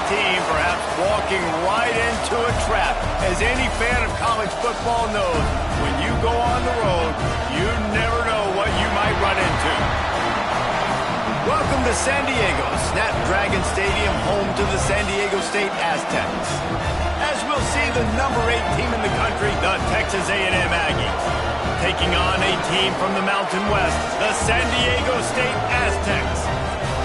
team perhaps walking right into a trap. As any fan of college football knows, when you go on the road, you never know what you might run into. Welcome to San Diego, Snapdragon Stadium, home to the San Diego State Aztecs. As we'll see, the number 8 team in the country, the Texas A&M Aggies, taking on a team from the Mountain West, the San Diego State Aztecs.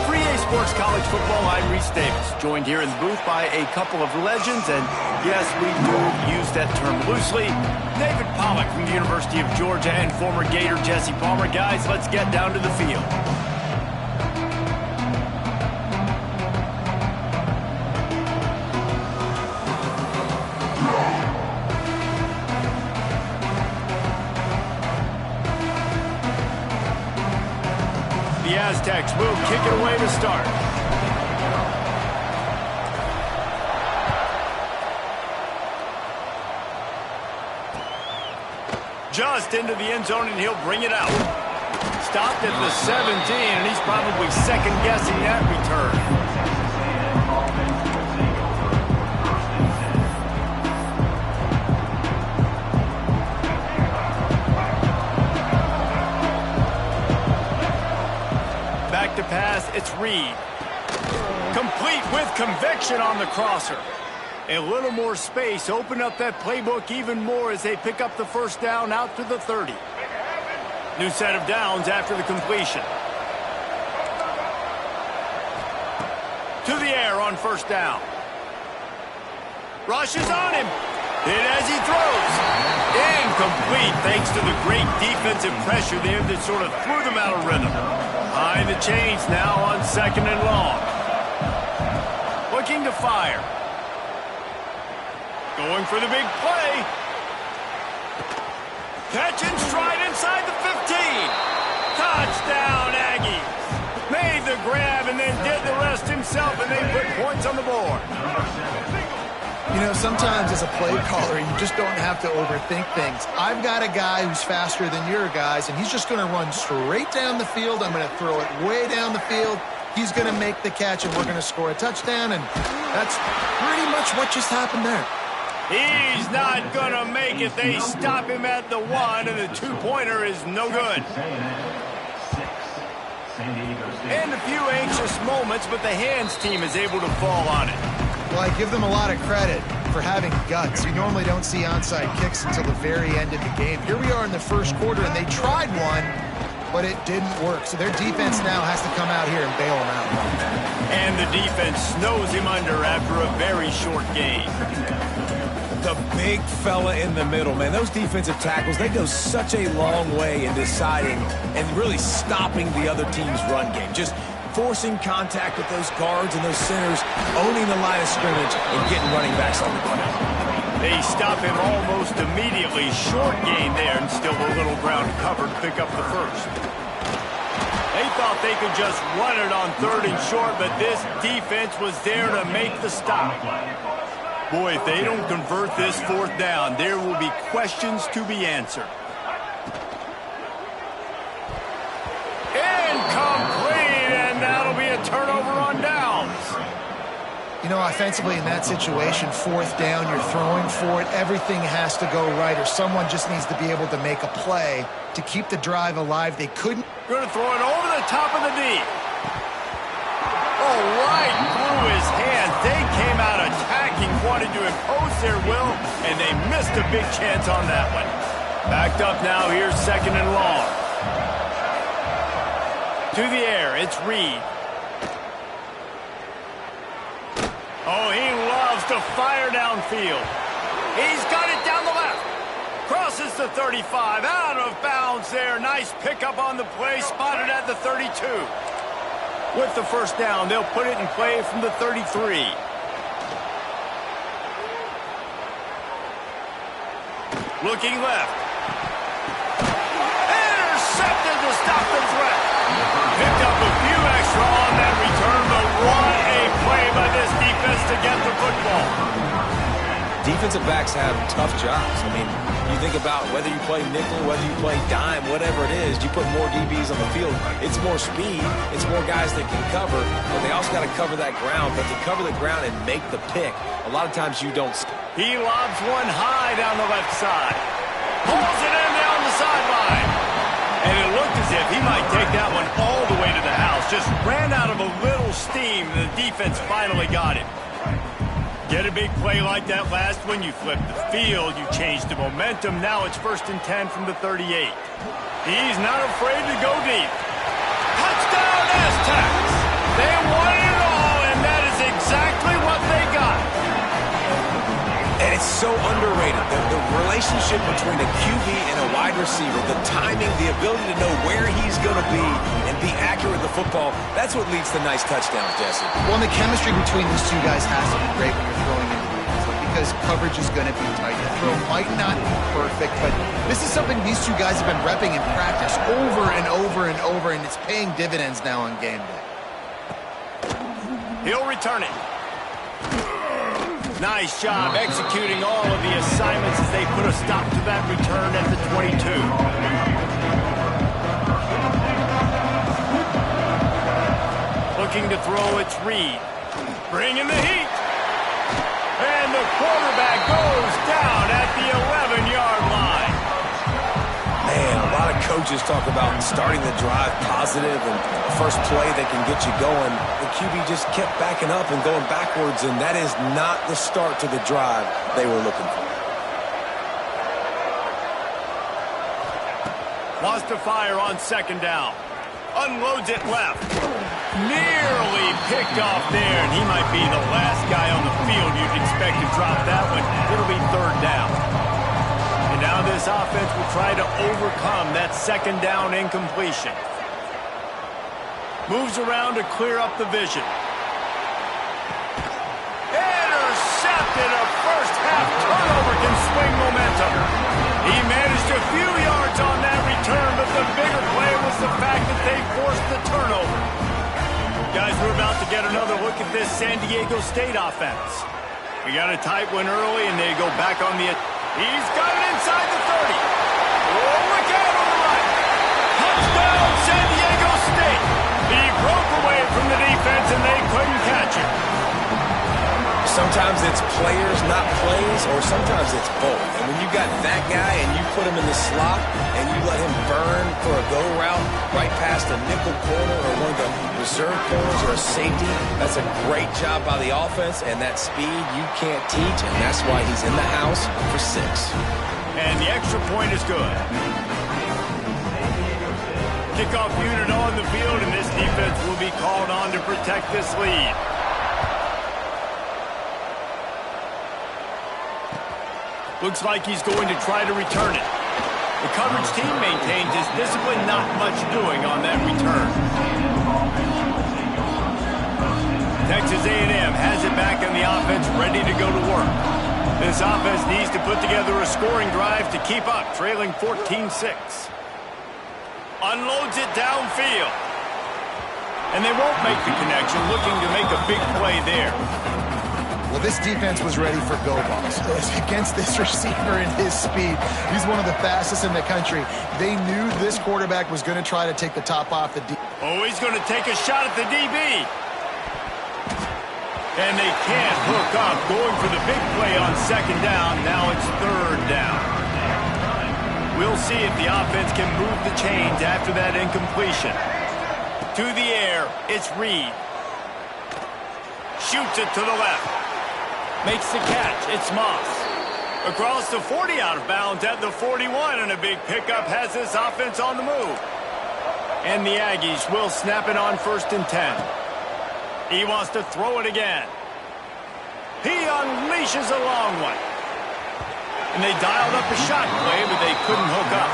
For EA Sports College Football, I'm Reese Davis, joined here in the booth by a couple of legends, and yes, we do use that term loosely. David Pollack from the University of Georgia and former Gator Jesse Palmer. Guys, let's get down to the field. The Aztecs will kick it away to start. Just into the end zone, and he'll bring it out. Stopped at the 17, and he's probably second-guessing that return. To pass, it's Reed. Complete with conviction on the crosser. A little more space, open up that playbook even more as they pick up the first down out to the 30. New set of downs after the completion. To the air on first down. Rushes on him. Hit as he throws. Incomplete thanks to the great defensive pressure there that sort of threw them out of rhythm. Behind the chains now on second and long. Looking to fire. Going for the big play. Catch and stride inside the 15. Touchdown, Aggies. Made the grab and then did the rest himself, and they put points on the board. You know, sometimes as a play caller, you just don't have to overthink things. I've got a guy who's faster than your guys, and he's just going to run straight down the field. I'm going to throw it way down the field. He's going to make the catch, and we're going to score a touchdown, and that's pretty much what just happened there. He's not going to make it. They stop him at the 1, and the 2-pointer is no good. And a few anxious moments, but the hands team is able to fall on it. Well, I give them a lot of credit for having guts. You normally don't see onside kicks until the very end of the game. Here we are in the first quarter, and they tried one, but it didn't work. So their defense now has to come out here and bail them out. And the defense snows him under after a very short game. The big fella in the middle, man. Those defensive tackles, they go such a long way in deciding and really stopping the other team's run game. Just forcing contact with those guards and those centers, owning the line of scrimmage, and getting running backs on the ground. They stop him almost immediately. Short gain there, and still a little ground covered to pick up the first. They thought they could just run it on 3rd and short, but this defense was there to make the stop. Boy, if they don't convert this 4th down, there will be questions to be answered. Incomplete, and that'll be a turnover on downs. You know, offensively in that situation, 4th down, you're throwing for it. Everything has to go right, or someone just needs to be able to make a play to keep the drive alive. They couldn't. Going to throw it over the top of the D. Oh, right through his hands. They came out attacking, wanted to impose their will, and they missed a big chance on that one. Backed up now, here's 2nd and long. To the air, it's Reed. Oh, he loves to fire downfield. He's got it down the left. Crosses the 35, out of bounds there. Nice pickup on the play, spotted at the 32. With the first down, they'll put it in play from the 33. Looking left. Intercepted to stop the threat. Picked up a few extra on that return, but what a play by this defense to get the football. defensive backs have tough jobs. I mean, you think about whether you play nickel, whether you play dime, whatever it is, you put more DBs on the field. It's more speed. It's more guys that can cover, but they also got to cover that ground. But to cover the ground and make the pick, a lot of times you don't. He lobs one high down the left side. Pulls it in down the sideline. And it looked as if he might take that one all the way to the house. Just ran out of a little steam, and the defense finally got it. Get a big play like that last one, you flip the field, you change the momentum. Now it's 1st and 10 from the 38. He's not afraid to go deep. Touchdown, Aztecs! They won it all, and that is exactly what they got. And it's so underrated. The relationship between a QB and a wide receiver, the timing, the ability to know where he's going to be and be accurate with the football, that's what leads to nice touchdowns, Jesse. Well, and the chemistry between these two guys has to be great when you're throwing into the end zone because coverage is going to be tight. The throw might not be perfect, but this is something these two guys have been repping in practice over and over and over, and it's paying dividends now on game day. He'll return it. Nice job executing all of the assignments as they put a stop to that return at the 22. Looking to throw, it's Reed. Bringing the heat. And the quarterback goes down at the 11-yard line. Man, a lot of coaches talk about starting the drive positive and the first play that can get you going. The QB just kept backing up and going backwards, and that is not the start to the drive they were looking for. Wants to fire on 2nd down. Unloads it left. Nearly picked off there, and he might be the last guy on the field you'd expect to drop that one. It'll be 3rd down. And now this offense will try to overcome that 2nd down incompletion. Moves around to clear up the vision. Intercepted. A first-half turnover can swing momentum. He managed a few yards on that return, but the bigger play was the fact that they forced the turnover. Guys, we're about to get another look at this San Diego State offense. We got a tight one early, and they go back on the... He's got it inside the 30. Oh, look out on the right. Touchdown, San Diego State. He broke away from the defense, and they couldn't catch him. Sometimes it's players, not plays, or sometimes it's both. And when you got that guy and you put him in the slot and you let him burn for a go route right past a nickel corner or one of the reserve corners or a safety, that's a great job by the offense, and that speed you can't teach, and that's why he's in the house for 6. And the extra point is good. Kickoff unit on the field, and this defense will be called on to protect this lead. Looks like he's going to try to return it. The coverage team maintains his discipline, not much doing on that return. Texas A&M has it back in the offense, ready to go to work. This offense needs to put together a scoring drive to keep up, trailing 14-6. Unloads it downfield. And they won't make the connection, looking to make a big play there. Well, this defense was ready for go balls. Against this receiver and his speed, he's one of the fastest in the country. They knew this quarterback was going to try to take the top off the DB. Oh, he's going to take a shot at the DB. And they can't hook up. Going for the big play on 2nd down. Now it's 3rd down. We'll see if the offense can move the chains after that incompletion. To the air, it's Reed. Shoots it to the left. Makes the catch. It's Moss. Across the 40 out of bounds at the 41, and a big pickup has this offense on the move. And the Aggies will snap it on 1st and 10. He wants to throw it again. He unleashes a long one. And they dialed up a shot play, but they couldn't hook up.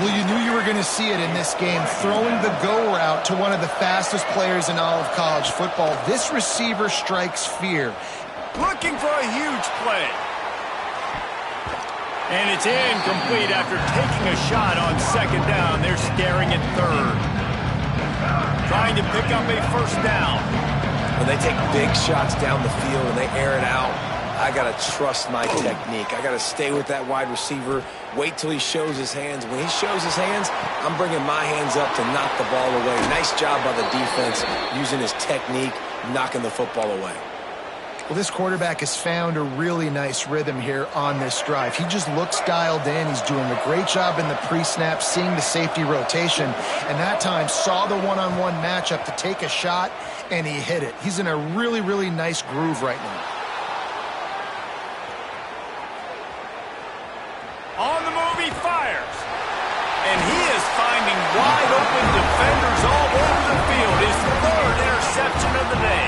Well, you knew you were going to see it in this game, throwing the go route to one of the fastest players in all of college football. This receiver strikes fear. Looking for a huge play. And it's incomplete after taking a shot on 2nd down. They're staring at 3rd. Trying to pick up a 1st down. When they take big shots down the field and they air it out, I got to trust my technique. I got to stay with that wide receiver, wait till he shows his hands. When he shows his hands, I'm bringing my hands up to knock the ball away. Nice job by the defense using his technique, knocking the football away. Well, this quarterback has found a really nice rhythm here on this drive. He just looks dialed in. He's doing a great job in the pre-snap, seeing the safety rotation, and that time saw the one-on-one matchup to take a shot, and he hit it. He's in a really, really nice groove right now. On the move, he fires. And he is finding wide open defenders all over the field. His third interception of the day.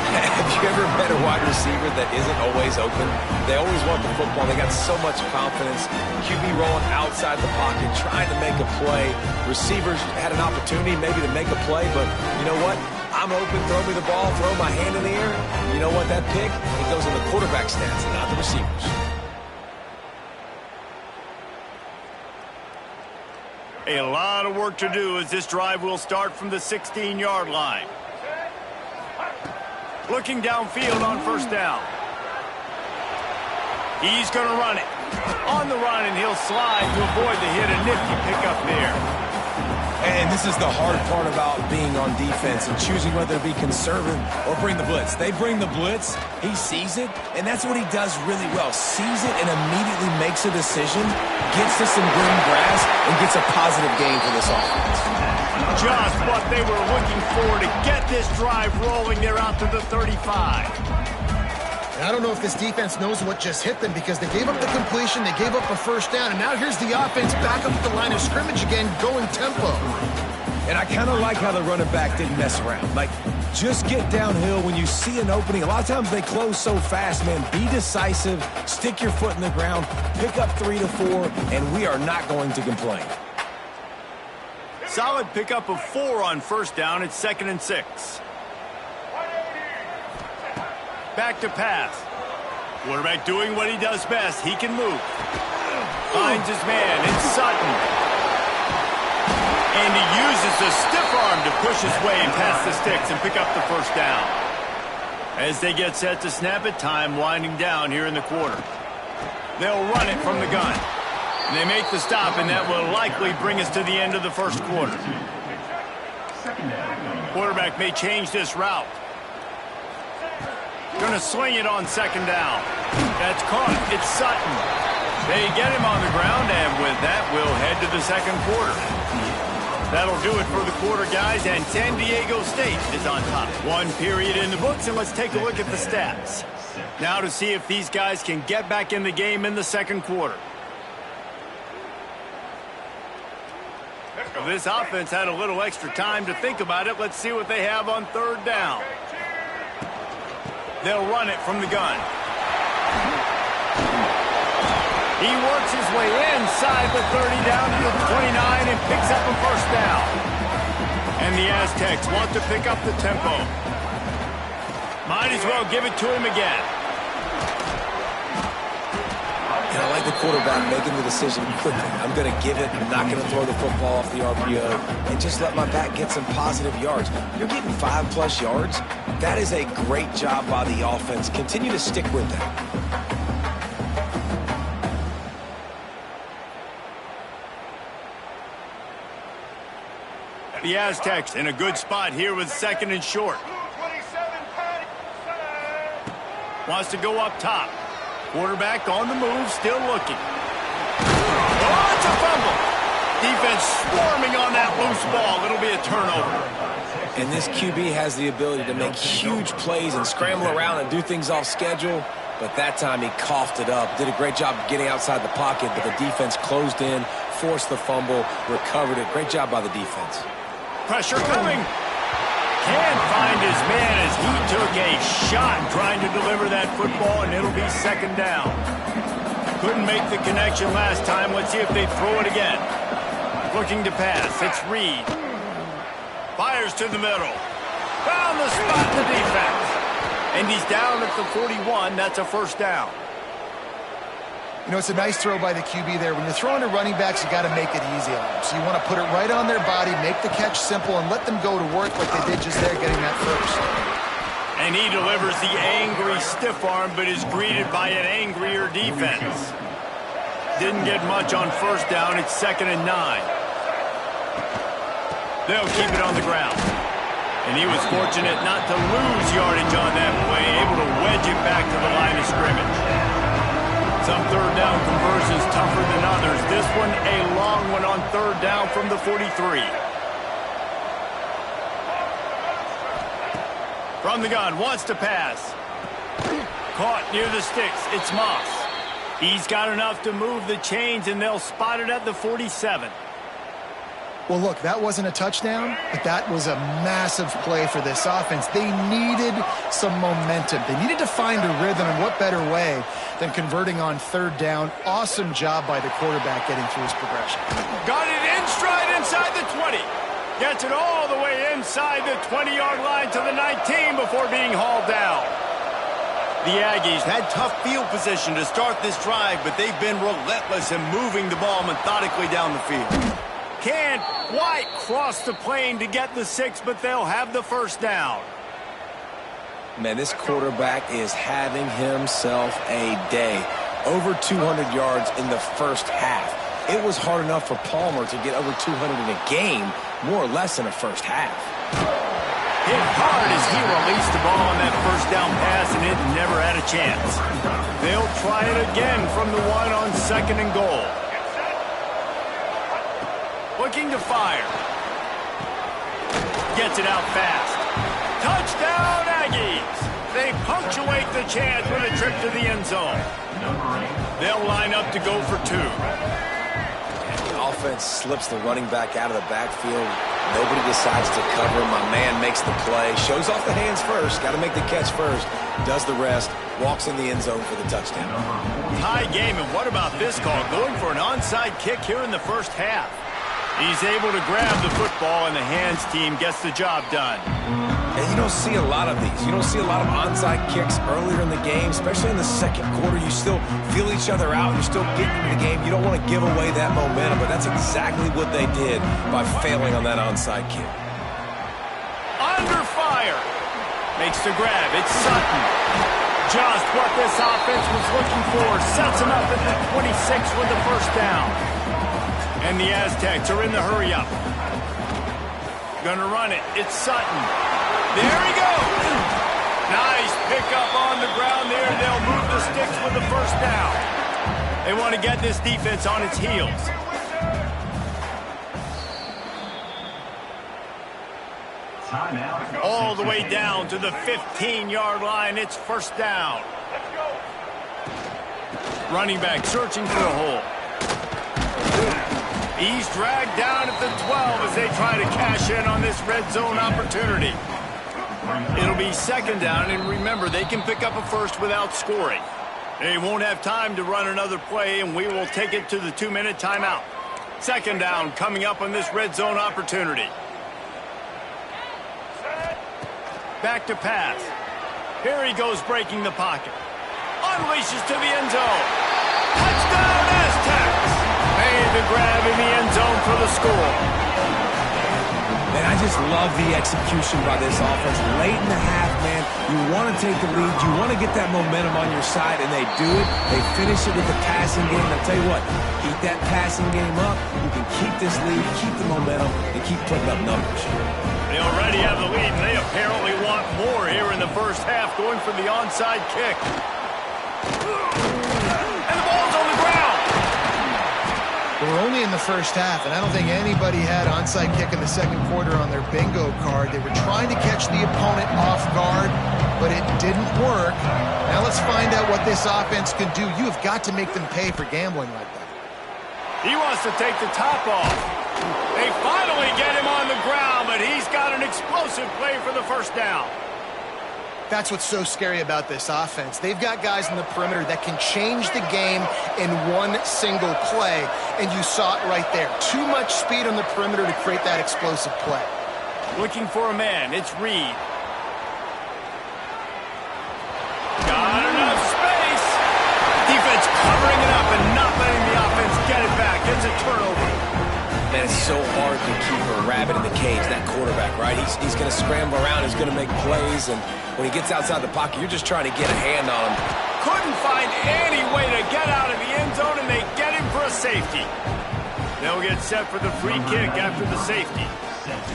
Have you ever met a wide receiver that isn't always open? They always want the football. They got so much confidence. QB rolling outside the pocket, trying to make a play. Receivers had an opportunity maybe to make a play, but you know what? I'm open, throw me the ball, throw my hand in the air. You know what? That pick, it goes in the quarterback stats, not the receivers. A lot of work to do as this drive will start from the 16-yard line. Looking downfield on first down. He's going to run it. On the run, and he'll slide to avoid the hit. A nifty pickup there. And this is the hard part about being on defense and choosing whether to be conservative or bring the blitz. They bring the blitz, he sees it, and that's what he does really well. Sees it and immediately makes a decision, gets to some green grass, and gets a positive gain for this offense. Just what they were looking for to get this drive rolling. They're out to the 35. And I don't know if this defense knows what just hit them because they gave up the completion, they gave up a first down, and now here's the offense back up at the line of scrimmage again, going tempo. And I kind of like how the running back didn't mess around. Like, just get downhill when you see an opening. A lot of times they close so fast, man. Be decisive, stick your foot in the ground, pick up 3 to 4, and we are not going to complain. Solid pickup of 4 on first down. It's 2nd and 6. Back to pass. Quarterback doing what he does best. He can move. Finds his man. It's Sutton. And he uses the stiff arm to push his way past the sticks and pick up the first down. As they get set to snap it, time winding down here in the quarter. They'll run it from the gun. And they make the stop, and that will likely bring us to the end of the first quarter. Quarterback may change this route. Going to sling it on 2nd down. That's caught. It's Sutton. They get him on the ground, and with that, we'll head to the second quarter. That'll do it for the quarter, guys, and San Diego State is on top. 1 period in the books, and let's take a look at the stats. Now to see if these guys can get back in the game in the second quarter. If this offense had a little extra time to think about it, let's see what they have on 3rd down. They'll run it from the gun. He works his way inside the 30 down to the 29 and picks up a first down. And the Aztecs want to pick up the tempo. Might as well give it to him again. And I like the quarterback making the decision quickly. I'm going to give it. I'm not going to throw the football off the RPO and just let my back get some positive yards. You're getting 5+ yards. That is a great job by the offense. Continue to stick with that. The Aztecs in a good spot here with 2nd and short. Wants to go up top. Quarterback on the move, still looking. Oh, it's a fumble. Defense swarming on that loose ball. It'll be a turnover. And this QB has the ability to make huge plays and scramble around and do things off schedule. But that time he coughed it up. Did a great job of getting outside the pocket, but the defense closed in, forced the fumble, recovered it. Great job by the defense. Pressure coming. Can't find his man as he took a shot trying to deliver that football, and it'll be 2nd down. Couldn't make the connection last time. Let's see if they throw it again. Looking to pass. It's Reed. Fires to the middle. Found the spot in the defense. And he's down at the 41. That's a first down. You know, it's a nice throw by the QB there. When you're throwing to running backs, you got to make it easy on them. So you want to put it right on their body, make the catch simple, and let them go to work like they did just there, getting that first. And he delivers the angry stiff arm, but is greeted by an angrier defense. Didn't get much on first down. It's 2nd and 9. They'll keep it on the ground. And he was fortunate not to lose yardage on that play, able to wedge it back to the line of scrimmage. Some third down conversions tougher than others. This one a long one on third down from the 43. From the gun, wants to pass. Caught near the sticks. It's Moss. He's got enough to move the chains, and they'll spot it at the 47. Well, look, that wasn't a touchdown, but that was a massive play for this offense. They needed some momentum. They needed to find a rhythm, and what better way than converting on third down. Awesome job by the quarterback getting through his progression. Got it in stride inside the 20. Gets it all the way inside the 20-yard line to the 19 before being hauled down. The Aggies had tough field position to start this drive, but they've been relentless in moving the ball methodically down the field. Can't quite cross the plane to get the 6, but they'll have the first down. Man, this quarterback is having himself a day. Over 200 yards in the first half. It was hard enough for Palmer to get over 200 in a game, more or less in a first half. Hit hard as he released the ball on that first down pass, and it never had a chance. They'll try it again from the 1 on 2nd and goal. Looking to fire. Gets it out fast. Touchdown, Aggies! They punctuate the chance with a trip to the end zone. They'll line up to go for 2. The offense slips the running back out of the backfield. Nobody decides to cover. My man makes the play. Shows off the hands first. Got to make the catch first. Does the rest. Walks in the end zone for the touchdown. Tie game, and what about this call? Going for an onside kick here in the first half. He's able to grab the football, and the hands team gets the job done. And you don't see a lot of these. You don't see a lot of onside kicks earlier in the game, especially in the second quarter. You still feel each other out. You're still getting into the game. You don't want to give away that momentum, but that's exactly what they did by failing on that onside kick. Under fire. Makes the grab. It's Sutton. Just what this offense was looking for. Sets him up at the 26 with the first down. And the Aztecs are in the hurry-up. Gonna run it. It's Sutton. There he goes. Nice pickup on the ground there. They'll move the sticks with the first down. They want to get this defense on its heels. All the way down to the 15-yard line. It's first down. Running back searching for a hole. He's dragged down at the 12 as they try to cash in on this red zone opportunity. It'll be 2nd down, and remember, they can pick up a first without scoring. They won't have time to run another play, and we will take it to the 2-minute timeout. 2nd down coming up on this red zone opportunity. Back to pass. Here he goes breaking the pocket. Unleashes to the end zone. Touchdown, Aztecs! Made the grab in the end zone for the score. Man, I just love the execution by this offense. Late in the half, man, you want to take the lead. You want to get that momentum on your side, and they do it. They finish it with the passing game. I'll tell you what, keep that passing game up. You can keep this lead, keep the momentum, and keep putting up numbers. They already have the lead, and they apparently want more here in the first half, going for the onside kick. And the ball's on the ground. We're only in the first half, and I don't think anybody had onside kick in the second quarter on their bingo card. They were trying to catch the opponent off guard, but it didn't work. Now let's find out what this offense can do. You have got to make them pay for gambling like that. He wants to take the top off. They finally get him on the ground, but he's got an explosive play for the first down. That's what's so scary about this offense. They've got guys in the perimeter that can change the game in one single play, and you saw it right there. Too much speed on the perimeter to create that explosive play. Looking for a man. It's Reed. Got enough space. Defense covering it up and not letting the offense get it back. It's a turnover. Man, it's so hard to keep a rabbit in the cage, that quarterback, right? He's going to scramble around, he's going to make plays, and when he gets outside the pocket, you're just trying to get a hand on him. Couldn't find any way to get out of the end zone, and they get him for a safety. They'll get set for the free kick after the safety.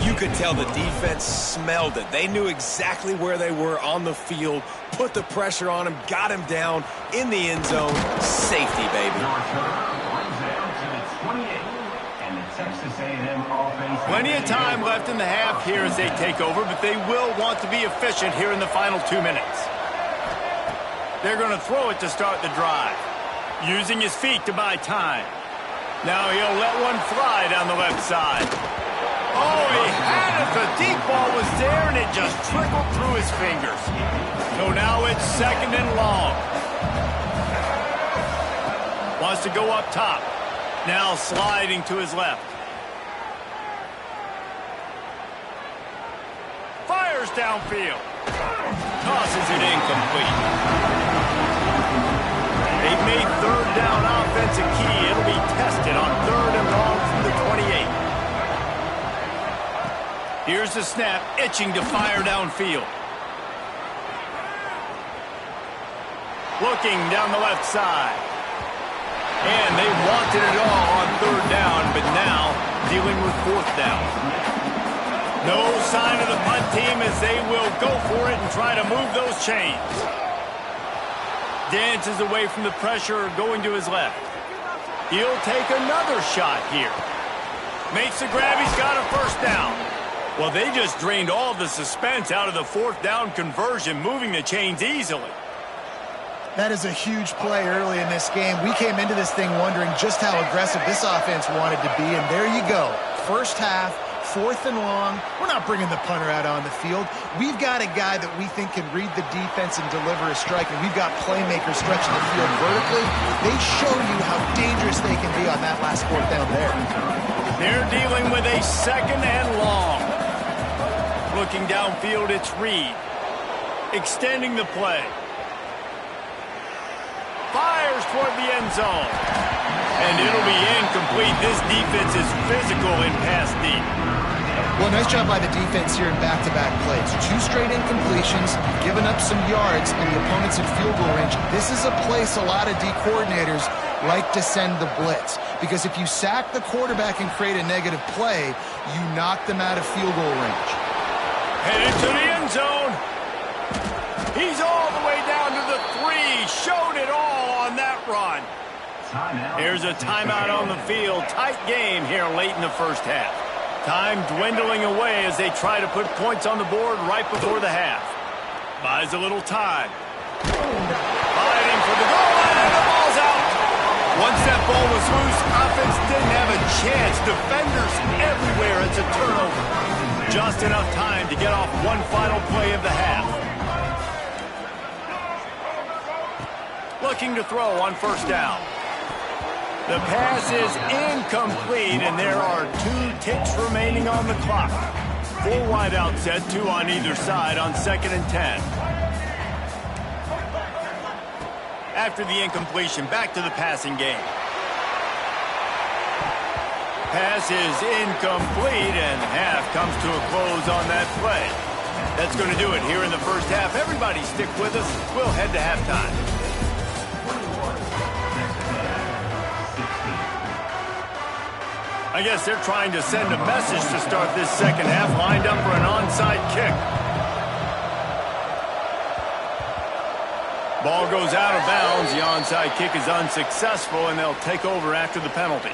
You could tell the defense smelled it. They knew exactly where they were on the field, put the pressure on him, got him down in the end zone. Safety, baby. Plenty of time left in the half here as they take over, but they will want to be efficient here in the final 2 minutes. They're going to throw it to start the drive, using his feet to buy time. Now he'll let one fly down the left side. Oh, he had it. The deep ball was there, and it just trickled through his fingers. So now it's 2nd and long. Wants to go up top. Now sliding to his left. Fires downfield. Tosses it incomplete. They've made 3rd down offense a key. It'll be tested on 3rd and long from the 28. Here's the snap, itching to fire downfield. Looking down the left side. And they wanted it all on 3rd down, but now dealing with 4th down. No sign of the punt team as they will go for it and try to move those chains. Dances away from the pressure, going to his left. He'll take another shot here. Makes the grab, he's got a 1st down. Well, they just drained all the suspense out of the 4th down conversion, moving the chains easily. That is a huge play early in this game. We came into this thing wondering just how aggressive this offense wanted to be, and there you go. First half, 4th and long. We're not bringing the punter out on the field. We've got a guy that we think can read the defense and deliver a strike, and we've got playmakers stretching the field vertically. They show you how dangerous they can be on that last 4th down there. They're dealing with a 2nd and long. Looking downfield, it's Reed. Extending the play. Fires toward the end zone. And it'll be incomplete. This defense is physical in pass deep. Well, nice job by the defense here in back-to-back plays. 2 straight incompletions, giving up some yards, and the opponent's in field goal range. This is a place a lot of D coordinators like to send the blitz, because if you sack the quarterback and create a negative play, you knock them out of field goal range. Headed to the end zone. He's all the way down to the 3. Showed it all on that run. Here's a timeout on the field. Tight game here late in the first half. Time dwindling away as they try to put points on the board right before the half. Buys a little time. Fighting for the goal line, and the ball's out. Once that ball was loose, offense didn't have a chance. Defenders everywhere. It's a turnover. Just enough time to get off one final play of the half. Looking to throw on 1st down. The pass is incomplete, and there are 2 ticks remaining on the clock. 4 wide out set, 2 on either side on 2nd and 10. After the incompletion, back to the passing game. Pass is incomplete, and half comes to a close on that play. That's going to do it here in the first half. Everybody stick with us. We'll head to halftime. I guess they're trying to send a message to start this second half, lined up for an onside kick. Ball goes out of bounds. The onside kick is unsuccessful, and they'll take over after the penalty.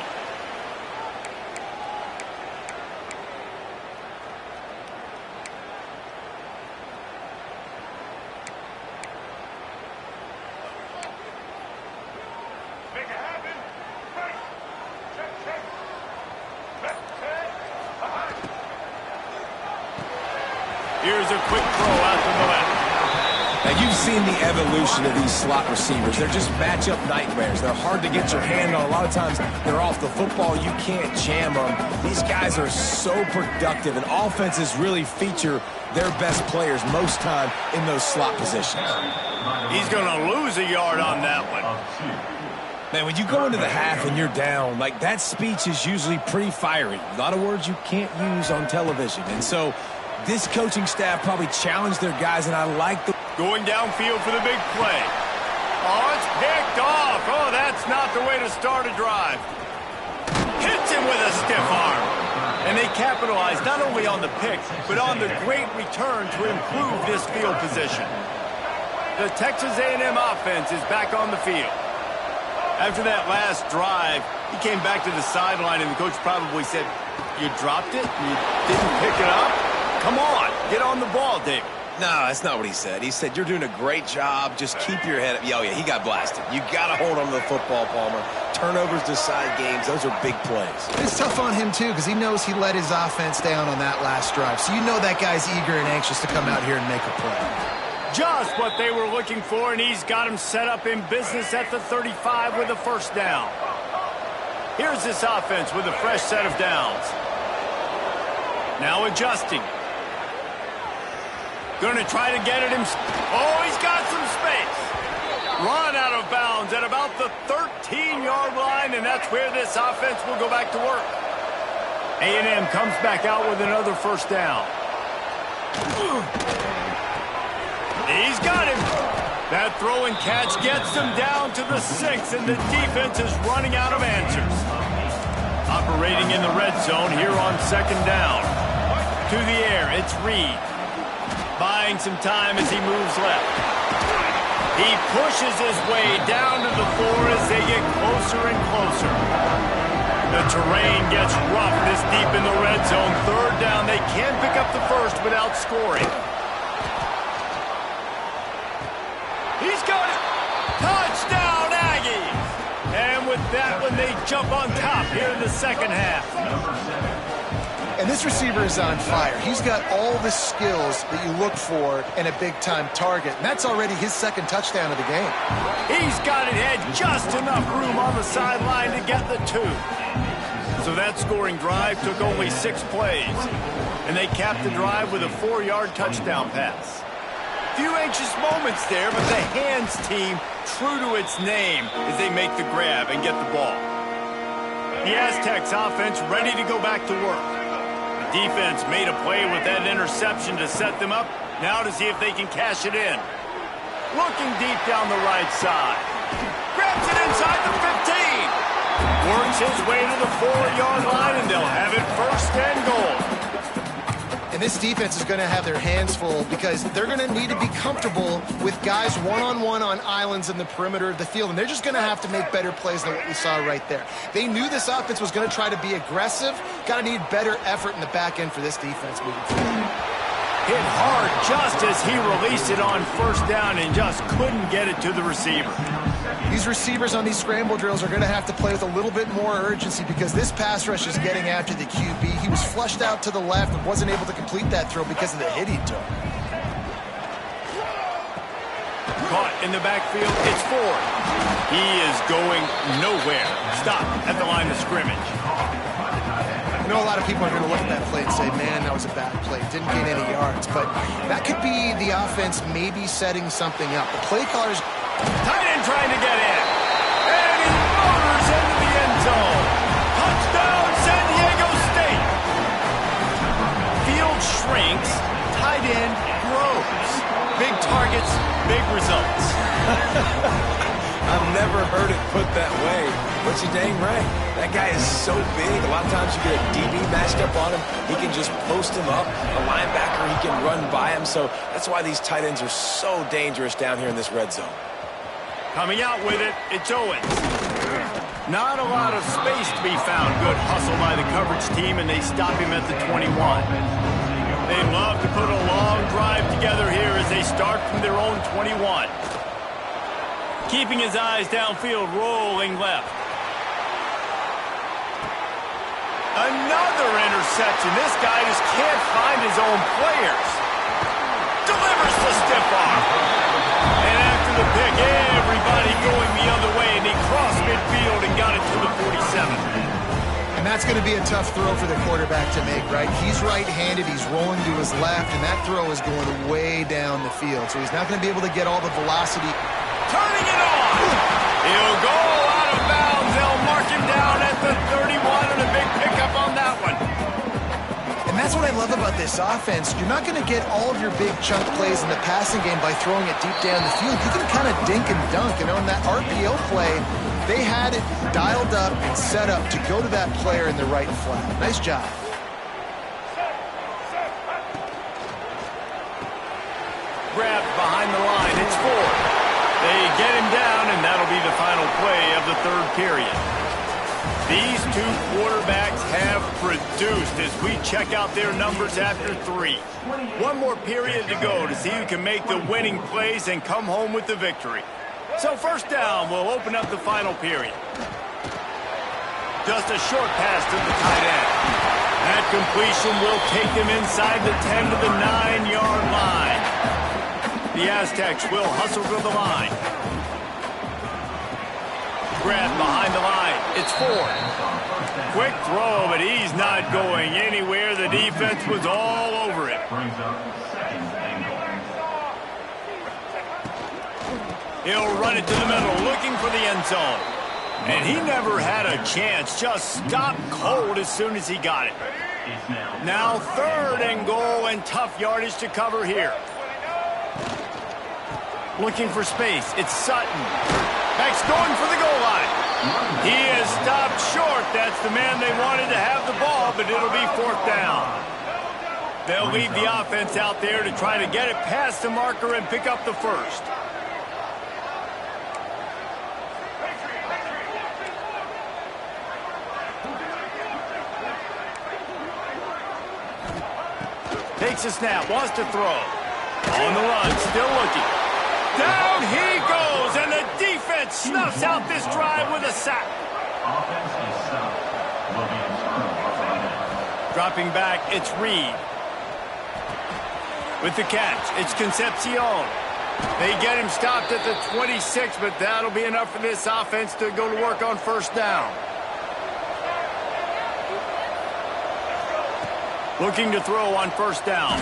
Here's a quick throw out to the left. Now, you've seen the evolution of these slot receivers. They're just matchup nightmares. They're hard to get your hand on. A lot of times, they're off the football. You can't jam them. These guys are so productive, and offenses really feature their best players most time in those slot positions. He's going to lose a yard on that one. Man, when you go into the half and you're down, like, that speech is usually pretty fiery. A lot of words you can't use on television. And so this coaching staff probably challenged their guys, and I like the... Going downfield for the big play. Oh, it's picked off. Oh, that's not the way to start a drive. Hits him with a stiff arm. And they capitalize not only on the pick, but on the great return to improve this field position. The Texas A&M offense is back on the field. After that last drive, he came back to the sideline, and the coach probably said, "You dropped it? You didn't pick it up? Come on, get on the ball, David." No, that's not what he said. He said, "You're doing a great job. Just keep your head up." Oh, yeah, he got blasted. You got to hold on to the football, Palmer. Turnovers decide games. Those are big plays. It's tough on him, too, because he knows he let his offense down on that last drive. So you know that guy's eager and anxious to come out here and make a play. Just what they were looking for, and he's got him set up in business at the 35 with a first down. Here's this offense with a fresh set of downs. Now adjusting. Going to try to get it himself. Oh, he's got some space. Run out of bounds at about the 13-yard line, and that's where this offense will go back to work. A&M comes back out with another first down. He's got him. That throw and catch gets them down to the 6, and the defense is running out of answers. Operating in the red zone here on second down. To the air, it's Reed. Buying some time as he moves left. He pushes his way down to the 4 as they get closer and closer. The terrain gets rough this deep in the red zone. Third down, they can't pick up the first without scoring. He's got it. Touchdown, Aggies. And with that one, they jump on top here in the second half. And this receiver is on fire. He's got all the skills that you look for in a big-time target. And that's already his second touchdown of the game. He's got it had just enough room on the sideline to get the 2. So that scoring drive took only 6 plays. And they capped the drive with a 4-yard touchdown pass. Few anxious moments there, but the hands team true to its name as they make the grab and get the ball. The Aztecs offense ready to go back to work. The defense made a play with that interception to set them up. Now to see if they can cash it in. Looking deep down the right side. Grabs it inside the 15. Works his way to the 4-yard line, and they'll have it first and goal. And this defense is going to have their hands full because they're going to need to be comfortable with guys one-on-one on islands in the perimeter of the field. And they're just going to have to make better plays than what we saw right there. They knew this offense was going to try to be aggressive. Got to need better effort in the back end for this defense moving forward. Hit hard just as he released it on first down and just couldn't get it to the receiver. These receivers on these scramble drills are going to have to play with a little bit more urgency because this pass rush is getting after the QB. He was flushed out to the left and wasn't able to complete that throw because of the hit he took. Caught in the backfield, it's Ford. He is going nowhere. Stop at the line of scrimmage. I know a lot of people are going to look at that play and say, man, that was a bad play. Didn't gain any yards. But that could be the offense maybe setting something up. The play callers... Tight end trying to get in. And he motors into the end zone. Touchdown, San Diego State. Field shrinks. Tight end grows. Big targets, big results. I've never heard it put that way, but you're dang right. That guy is so big. A lot of times you get a DB matched up on him. He can just post him up. A linebacker, he can run by him. So that's why these tight ends are so dangerous down here in this red zone. Coming out with it, it's Owens. Not a lot of space to be found. Good hustle by the coverage team, and they stop him at the 21. They love to put a long drive together here as they start from their own 21. Keeping his eyes downfield, rolling left. Another interception. This guy just can't find his own players. Delivers the stiff arm. And after the pick, everybody going the other way, and he crossed midfield and got it to the 47. And that's going to be a tough throw for the quarterback to make, right? He's right-handed, he's rolling to his left, and that throw is going way down the field. So he's not going to be able to get all the velocity. Turning it on! He'll go out of bounds. They'll mark him down at the 31 and a big pickup on that one. And that's what I love about this offense. You're not going to get all of your big chunk plays in the passing game by throwing it deep down the field. You can kind of dink and dunk. And on that RPO play, they had it dialed up and set up to go to that player in the right flat. Nice job. Grabbed behind the line. It's 4. They get him down, and that'll be the final play of the third period. These two quarterbacks have produced as we check out their numbers after 3. One more period to go to see who can make the winning plays and come home with the victory. So first down will open up the final period. Just a short pass to the tight end. That completion will take them inside the 10 to the 9-yard line. The Aztecs will hustle to the line. Grab behind the line. It's 4. Quick throw, but he's not going anywhere. The defense was all over it. He'll run it to the middle, looking for the end zone. And he never had a chance. Just stopped cold as soon as he got it. Now 3rd and goal and tough yardage to cover here. Looking for space. It's Sutton. Back's going for the goal line. He is stopped short. That's the man they wanted to have the ball, but it'll be 4th down. They'll leave the offense out there to try to get it past the marker and pick up the first. Takes a snap, wants to throw. On the run, still looking. Down he goes, and the defense snuffs out this drive with a sack. Dropping back, it's Reed. With the catch, it's Concepcion. They get him stopped at the 26, but that'll be enough for this offense to go to work on first down. Looking to throw on first down.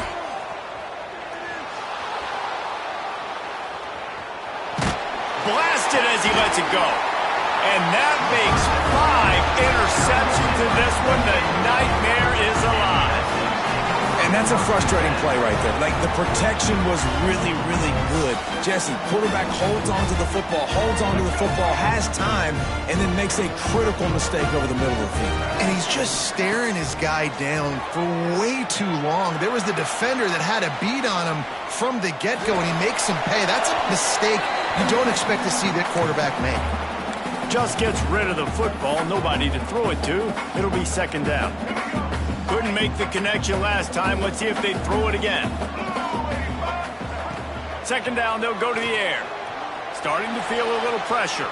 Blasted as he lets it go. And that makes 5 interceptions in this one. The nightmare is alive. And that's a frustrating play right there. Like, the protection was really, really good. Jesse, quarterback holds on to the football, has time, and then makes a critical mistake over the middle of the field. And he's just staring his guy down for way too long. There was the defender that had a beat on him from the get-go, and he makes him pay. That's a mistake you don't expect to see that quarterback make. Just gets rid of the football, nobody to throw it to. It'll be 2nd down. Couldn't make the connection last time. Let's see if they throw it again. 2nd down, they'll go to the air. Starting to feel a little pressure.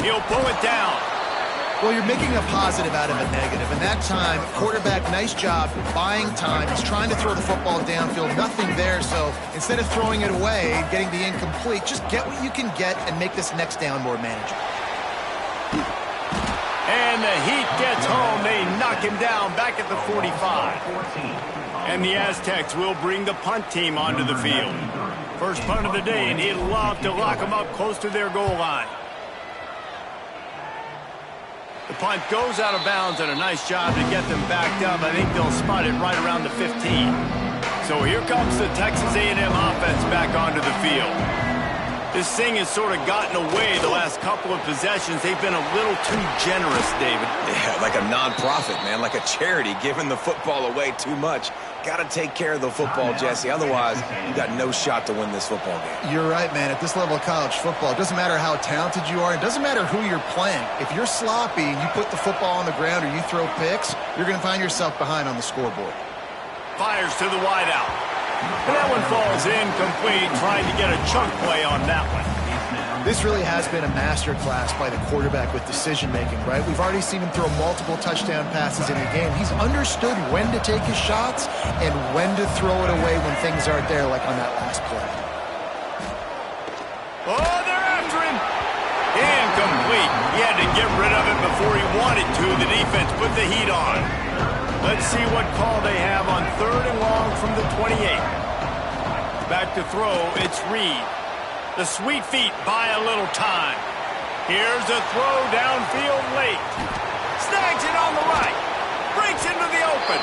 He'll pull it down. Well, you're making a positive out of a negative. And that time, quarterback, nice job buying time. He's trying to throw the football downfield. Nothing there, so instead of throwing it away, getting the incomplete, just get what you can get and make this next down more manageable. And the Heat gets home. They knock him down back at the 45. And the Aztecs will bring the punt team onto the field. First punt of the day, and he'd love to lock them up close to their goal line. The punt goes out of bounds, and a nice job to get them backed up. I think they'll spot it right around the 15. So here comes the Texas A&M offense back onto the field. This thing has sort of gotten away the last couple of possessions. They've been a little too generous, David. Yeah, like a nonprofit, man, like a charity, giving the football away too much. Got to take care of the football, Jesse. Otherwise, you got no shot to win this football game. You're right, man. At this level of college football, it doesn't matter how talented you are. It doesn't matter who you're playing. If you're sloppy and you put the football on the ground or you throw picks, you're going to find yourself behind on the scoreboard. Fires to the wideout. And that one falls incomplete, trying to get a chunk play on that one. This really has been a masterclass by the quarterback with decision-making, right? We've already seen him throw multiple touchdown passes in a game. He's understood when to take his shots and when to throw it away when things aren't there, like on that last play. Oh, they're after him. Incomplete. He had to get rid of it before he wanted to. The defense put the heat on. Let's see what call they have on 3rd and long from the 28. Back to throw, it's Reed. The sweet feet buy a little time. Here's a throw downfield late. Snags it on the right. Breaks into the open.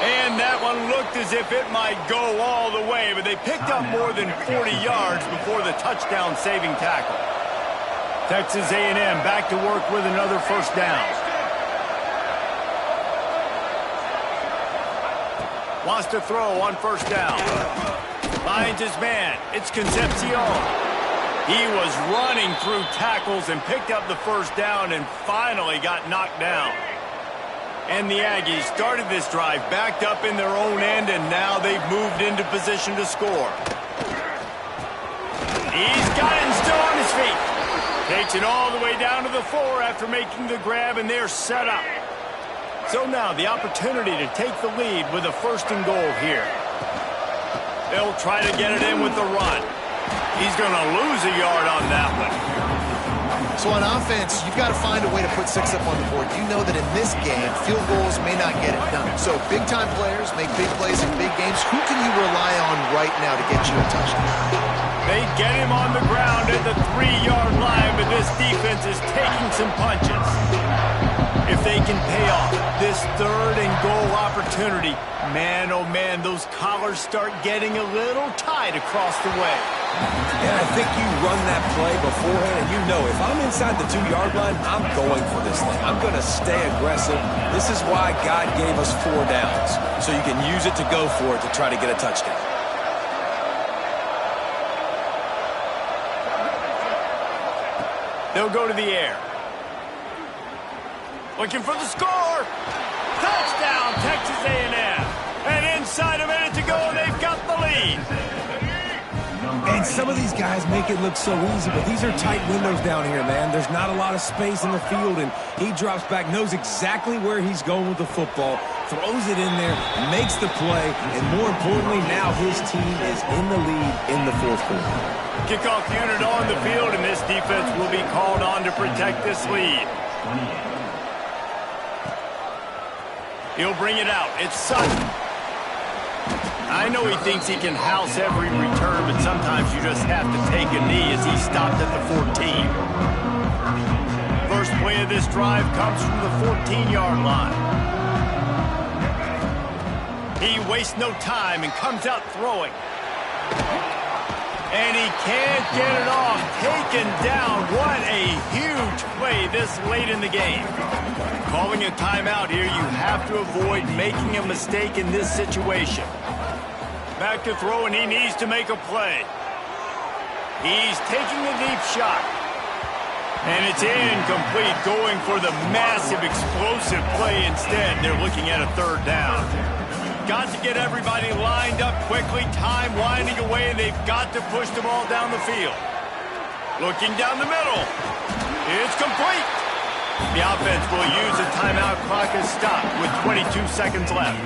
And that one looked as if it might go all the way, but they picked up more than 40 yards before the touchdown-saving tackle. Texas A&M back to work with another first down. Wants to throw on first down. Finds his man. It's Concepcion. He was running through tackles and picked up the first down and finally got knocked down. And the Aggies started this drive backed up in their own end, and now they've moved into position to score. He's got it and still on his feet. Takes it all the way down to the 4 after making the grab, and they're set up. So now the opportunity to take the lead with a first and goal here. They'll try to get it in with the run. He's going to lose a yard on that one. So on offense, you've got to find a way to put 6 up on the board. You know that in this game, field goals may not get it done. So big-time players make big plays in big games. Who can you rely on right now to get you a touchdown? They get him on the ground at the 3-yard line, but this defense is taking some punches. If they can pay off this third and goal opportunity, man, oh man, those collars start getting a little tight across the way. And I think you run that play beforehand, and you know if I'm inside the 2-yard line, I'm going for this thing. I'm going to stay aggressive. This is why God gave us 4 downs, so you can use it to go for it to try to get a touchdown. They'll go to the air. Looking for the score. Touchdown, Texas A&M. And inside a minute to go, they've got the lead. And some of these guys make it look so easy, but these are tight windows down here, man. There's not a lot of space in the field, and he drops back, knows exactly where he's going with the football, throws it in there, makes the play, and more importantly, now his team is in the lead in the 4th quarter. Kickoff unit on the field, and this defense will be called on to protect this lead. He'll bring it out. It's Sutton. I know he thinks he can house every return, but sometimes you just have to take a knee as he stopped at the 14. First play of this drive comes from the 14-yard line. He wastes no time and comes out throwing. And he can't get it off. Taken down. What a huge play this late in the game. Calling a timeout here, you have to avoid making a mistake in this situation. Back to throw, and he needs to make a play. He's taking the deep shot. And it's incomplete, going for the massive, explosive play instead. They're looking at a 3rd down. Got to get everybody lined up quickly. Time winding away, and they've got to push the ball down the field. Looking down the middle. It's complete. The offense will use the timeout clock as stopped with 22 seconds left.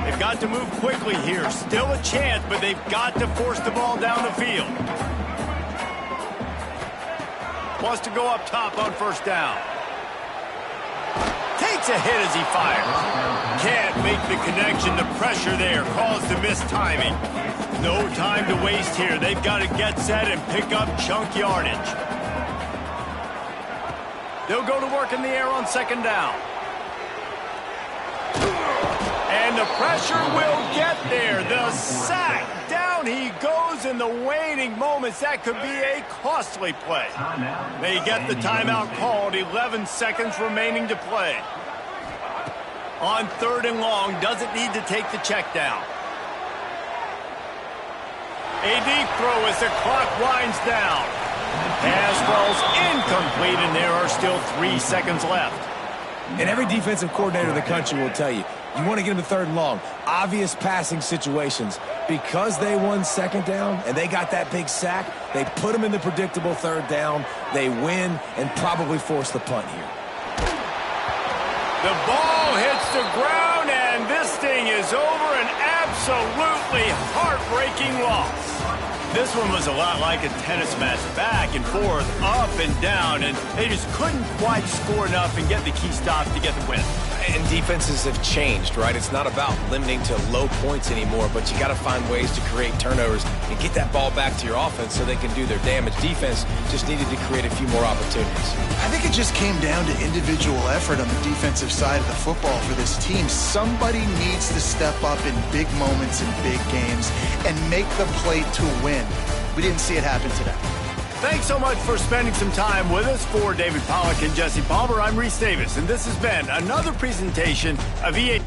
They've got to move quickly here. Still a chance, but they've got to force the ball down the field. Wants to go up top on first down. Takes a hit as he fires. Can't make the connection. The pressure there caused the mistiming. No time to waste here. They've got to get set and pick up chunk yardage. They'll go to work in the air on 2nd down. And the pressure will get there. The sack. Down he goes in the waning moments. That could be a costly play. They get the timeout called. 11 seconds remaining to play. On 3rd and long, doesn't need to take the check down. A deep throw as the clock winds down. Pass falls incomplete, and there are still 3 seconds left. And every defensive coordinator in the country will tell you, you want to get them to 3rd and long. Obvious passing situations. Because they won 2nd down and they got that big sack, they put them in the predictable 3rd down. They win and probably force the punt here. The ball hits the ground, and this thing is over. An absolutely heartbreaking loss. This one was a lot like a tennis match, back and forth, up and down, and they just couldn't quite score enough and get the key stop to get the win. And defenses have changed, right? It's not about limiting to low points anymore, but you got to find ways to create turnovers and get that ball back to your offense so they can do their damage. Defense just needed to create a few more opportunities. I think it just came down to individual effort on the defensive side of the football for this team. Somebody needs to step up in big moments in big games and make the play to win. We didn't see it happen today. Thanks so much for spending some time with us. For David Pollack and Jesse Palmer, I'm Reese Davis, and this has been another presentation of EA.